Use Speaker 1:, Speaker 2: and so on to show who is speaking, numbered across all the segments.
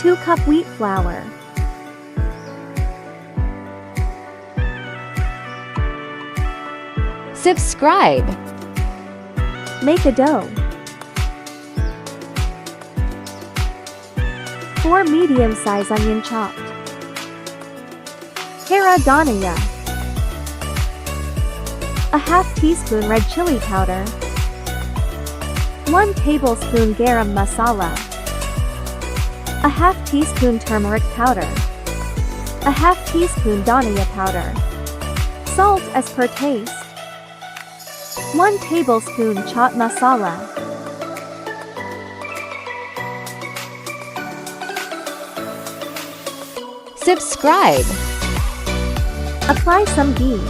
Speaker 1: 2 cup wheat flour.
Speaker 2: Subscribe.
Speaker 1: Make a dough. 4 medium-size onion chopped. Hara Dhaniya. A half teaspoon red chili powder. 1 tablespoon Garam Masala. A half teaspoon turmeric powder. A half teaspoon Dhaniya powder. Salt as per taste. 1 tablespoon Chaat Masala.
Speaker 2: Subscribe.
Speaker 1: Apply some ghee.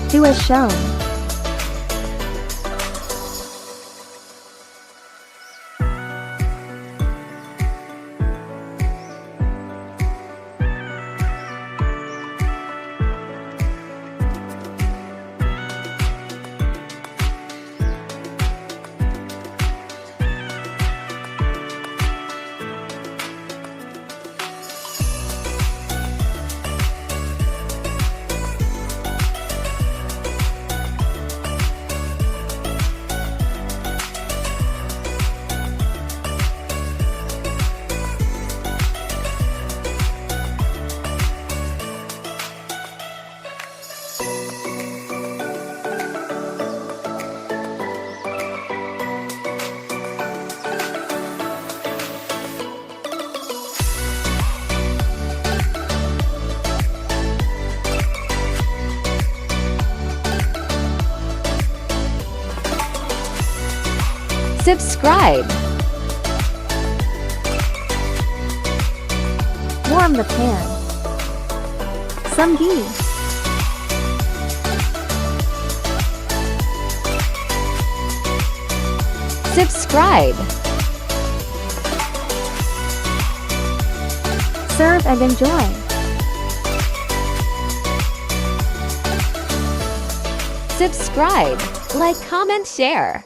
Speaker 1: Do as shown.
Speaker 2: Subscribe.
Speaker 1: Warm the pan. Some ghee.
Speaker 2: Subscribe.
Speaker 1: Serve and enjoy.
Speaker 2: Subscribe. Like, comment, share.